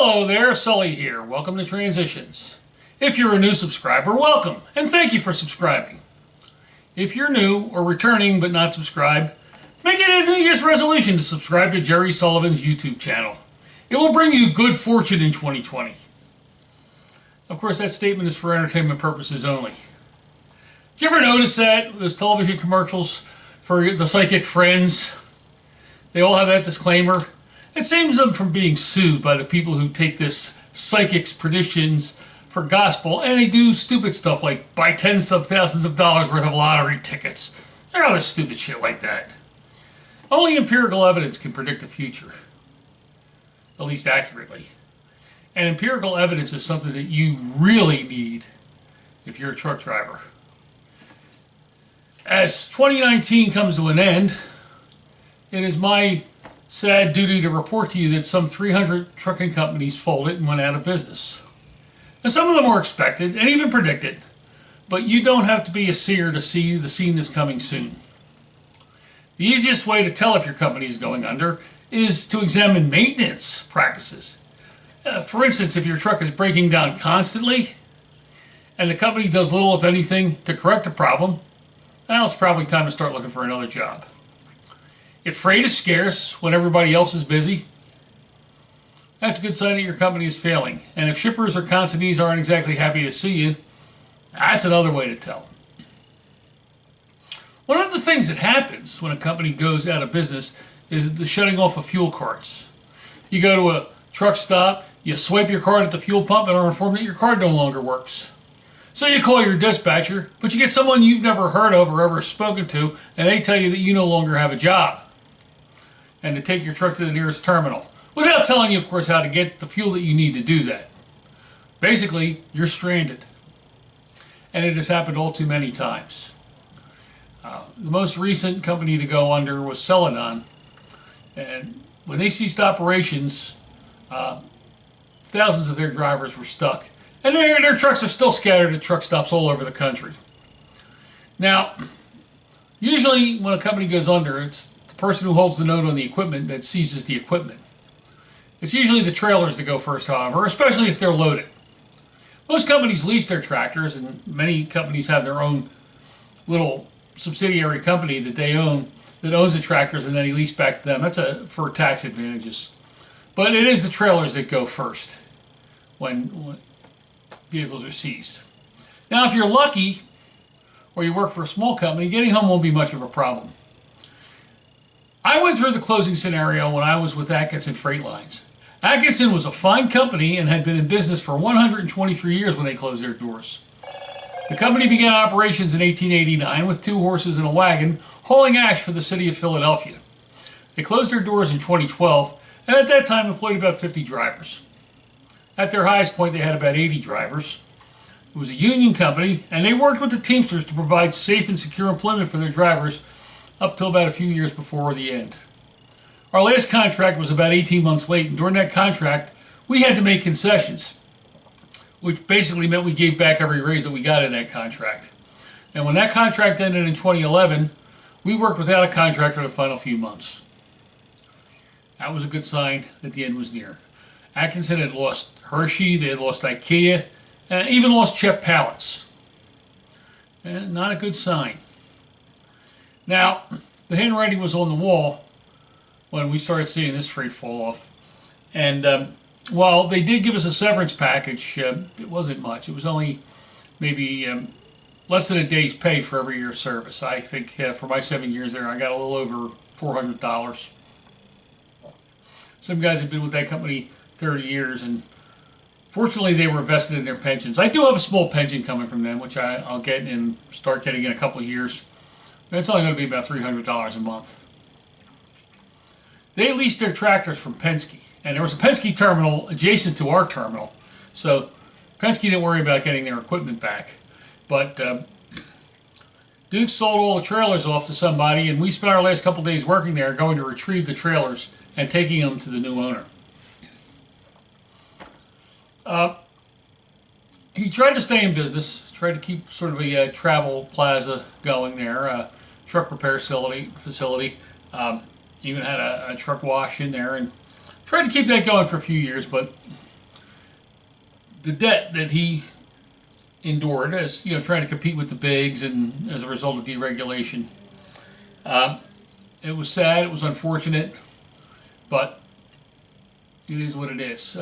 Hello there, Sully here. Welcome to Transitions. If you're a new subscriber, welcome, and thank you for subscribing. If you're new or returning but not subscribed, make it a New Year's resolution to subscribe to Jerry Sullivan's YouTube channel. It will bring you good fortune in 2020. Of course, that statement is for entertainment purposes only. Did you ever notice that? Those television commercials for the psychic friends, they all have that disclaimer. It saves them from being sued by the people who take this psychic's predictions for gospel and they do stupid stuff like buy tens of thousands of dollars worth of lottery tickets or other stupid shit like that. Only empirical evidence can predict the future, at least accurately. And empirical evidence is something that you really need if you're a truck driver. As 2019 comes to an end, it is my sad duty to report to you that some 300 trucking companies folded and went out of business. And some of them were expected and even predicted, but you don't have to be a seer to see the scene is coming soon. The easiest way to tell if your company is going under is to examine maintenance practices. For instance, if your truck is breaking down constantly and the company does little, if anything, to correct the problem, well, it's probably time to start looking for another job. If freight is scarce when everybody else is busy, that's a good sign that your company is failing. And if shippers or consignees aren't exactly happy to see you, that's another way to tell. One of the things that happens when a company goes out of business is the shutting off of fuel cards. You go to a truck stop, you swipe your card at the fuel pump and are informed that your card no longer works. So you call your dispatcher, but you get someone you've never heard of or ever spoken to, and they tell you that you no longer have a job and to take your truck to the nearest terminal, without telling you, of course, how to get the fuel that you need to do that. Basically, you're stranded. And it has happened all too many times. The most recent company to go under was Celadon. And when they ceased operations, thousands of their drivers were stuck. And their trucks are still scattered at truck stops all over the country. Now, usually when a company goes under, it's the person who holds the note on the equipment that seizes the equipment. It's usually the trailers that go first, however, especially if they're loaded. Most companies lease their tractors, and many companies have their own little subsidiary company that they own that owns the tractors and then they lease back to them. That's for tax advantages. But it is the trailers that go first when vehicles are seized. Now, if you're lucky or you work for a small company, getting home won't be much of a problem. I went through the closing scenario when I was with Atkinson Freight Lines. Atkinson was a fine company and had been in business for 123 years when they closed their doors. The company began operations in 1889 with 2 horses and a wagon hauling ash for the city of Philadelphia. They closed their doors in 2012 and at that time employed about 50 drivers. At their highest point they had about 80 drivers. It was a union company and they worked with the Teamsters to provide safe and secure employment for their drivers up till about a few years before the end. Our last contract was about 18 months late, and during that contract, we had to make concessions, which basically meant we gave back every raise that we got in that contract. And when that contract ended in 2011, we worked without a contract for the final few months. That was a good sign that the end was near. Atkinson had lost Hershey, they had lost IKEA, and even lost Chet Pallets. And not a good sign. Now, the handwriting was on the wall when we started seeing this freight fall off. And while they did give us a severance package, it wasn't much. It was only maybe less than a day's pay for every year of service. I think for my 7 years there, I got a little over $400. Some guys have been with that company 30 years, and fortunately they were vested in their pensions. I do have a small pension coming from them, which I'll get and start getting in a couple of years. It's only going to be about $300 a month. They leased their tractors from Penske, and there was a Penske terminal adjacent to our terminal, so Penske didn't worry about getting their equipment back. But Duke sold all the trailers off to somebody, and we spent our last couple days working there going to retrieve the trailers and taking them to the new owner. He tried to stay in business, tried to keep sort of a travel plaza going there, truck repair facility. Even had a truck wash in there and tried to keep that going for a few years, but the debt that he endured as trying to compete with the bigs and as a result of deregulation. It was sad. It was unfortunate, but it is what it is.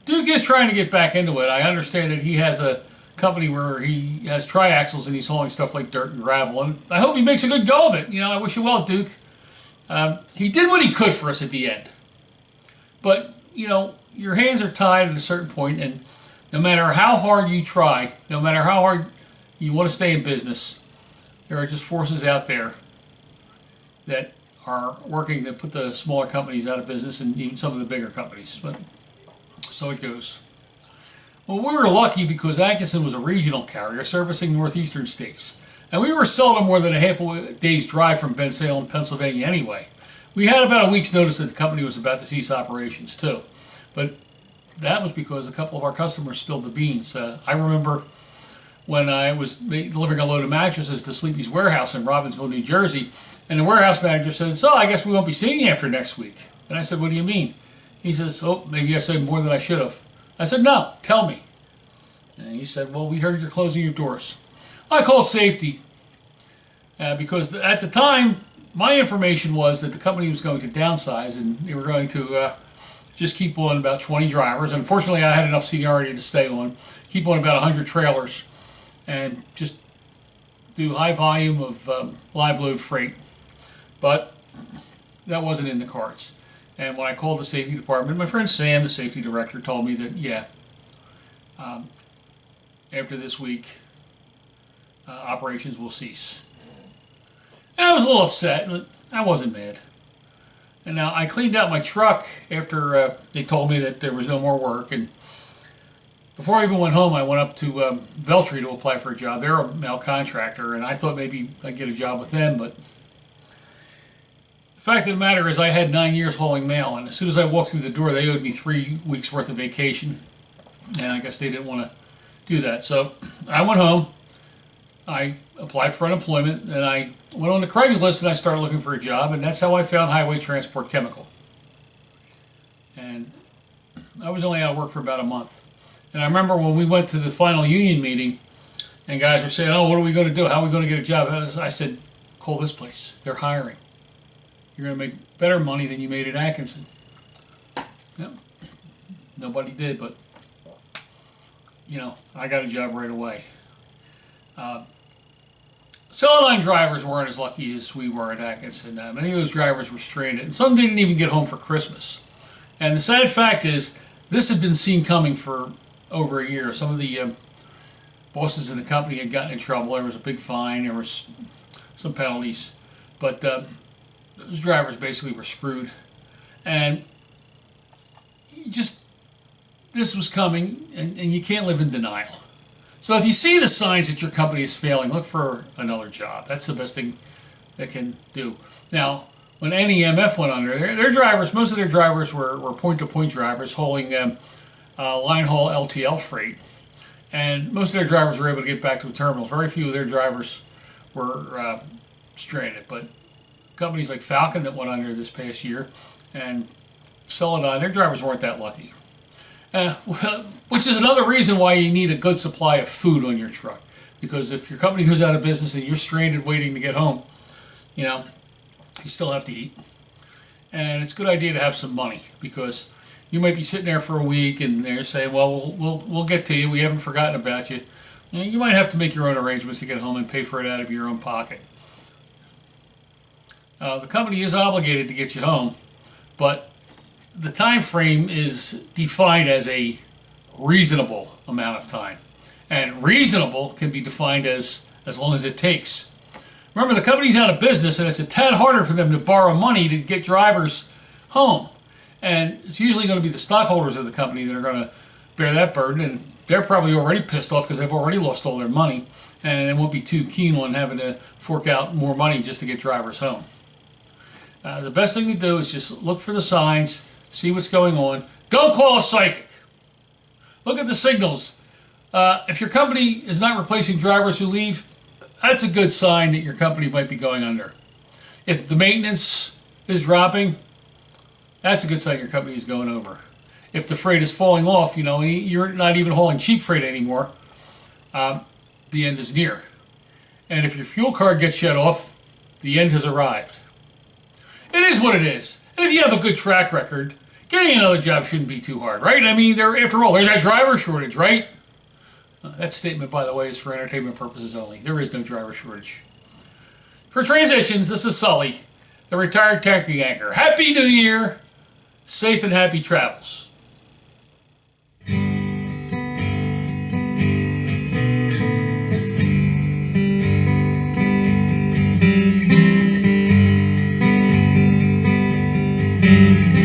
Duke is trying to get back into it. I understand that he has a company where he has triaxles and he's hauling stuff like dirt and gravel, and I hope he makes a good go of it. I wish you well, Duke. He did what he could for us at the end, but your hands are tied at a certain point, and no matter how hard you try, no matter how hard you want to stay in business, there are just forces out there that are working to put the smaller companies out of business and even some of the bigger companies. But so it goes. Well, we were lucky because Atkinson was a regional carrier servicing northeastern states. And we were seldom more than a half a day's drive from Bensalem, Pennsylvania anyway. We had about a week's notice that the company was about to cease operations too. But that was because a couple of our customers spilled the beans. I remember when I was delivering a load of mattresses to Sleepy's warehouse in Robbinsville, New Jersey, and the warehouse manager said, "So I guess we won't be seeing you after next week." And I said, "What do you mean?" He says, "Oh, maybe I said more than I should have." I said, "No, tell me." And he said, "Well, we heard you're closing your doors." I called safety because at the time, my information was that the company was going to downsize and they were going to just keep on about 20 drivers. Unfortunately, I had enough seniority to stay on, keep on about 100 trailers, and just do high volume of live load freight. But that wasn't in the cards. And when I called the safety department, my friend Sam, the safety director, told me that, yeah, after this week, operations will cease. And I was a little upset, but I wasn't mad. And now I cleaned out my truck after they told me that there was no more work. And before I even went home, I went up to Veltri to apply for a job. They're a mail contractor, and I thought maybe I'd get a job with them. But the fact of the matter is I had 9 years hauling mail, and as soon as I walked through the door, they owed me 3 weeks' worth of vacation. And I guess they didn't want to do that. So I went home. I applied for unemployment, and I went on to Craigslist and I started looking for a job, and that's how I found Highway Transport Chemical. And I was only out of work for about a month. And I remember when we went to the final union meeting, and guys were saying, "Oh, what are we going to do? How are we going to get a job?" I said, "Call this place. They're hiring. You're going to make better money than you made at Atkinson." Yep. Nobody did, but I got a job right away. Celadine drivers weren't as lucky as we were at Atkinson. Many of those drivers were stranded, and some didn't even get home for Christmas. And the sad fact is, this had been seen coming for over a year. Some of the bosses in the company had gotten in trouble. There was a big fine. There was some penalties. But those drivers basically were screwed. And this was coming, and you can't live in denial. So if you see the signs that your company is failing, look for another job. That's the best thing they can do. Now, when NEMF went under, their drivers, most of their drivers were point-to-point drivers hauling line haul LTL freight. And most of their drivers were able to get back to the terminals. Very few of their drivers were stranded. But companies like Falcon that went under this past year and Celadine, their drivers weren't that lucky. Which is another reason why you need a good supply of food on your truck. Because if your company goes out of business and you're stranded waiting to get home, you still have to eat. And it's a good idea to have some money, because you might be sitting there for a week and they're saying, "Well, we'll get to you. We haven't forgotten about you." You might have to make your own arrangements to get home and pay for it out of your own pocket. The company is obligated to get you home, but the time frame is defined as a reasonable amount of time. And reasonable can be defined as long as it takes. Remember, the company's out of business, and it's a tad harder for them to borrow money to get drivers home. And it's usually going to be the stockholders of the company that are going to bear that burden, and they're probably already pissed off because they've already lost all their money, and they won't be too keen on having to fork out more money just to get drivers home. The best thing to do is just look for the signs, see what's going on. Don't call a psychic. Look at the signals. If your company is not replacing drivers who leave, that's a good sign that your company might be going under. If the maintenance is dropping, that's a good sign your company is going over. if the freight is falling off, you're not even hauling cheap freight anymore, the end is near. And if your fuel card gets shut off, the end has arrived. It is what it is. And if you have a good track record, getting another job shouldn't be too hard, right? I mean, after all, there's that driver shortage, right? That statement, by the way, is for entertainment purposes only. There is no driver shortage. For Transitions, this is Sully, the retired tanker anchor. Happy New Year! Safe and happy travels. Thank you.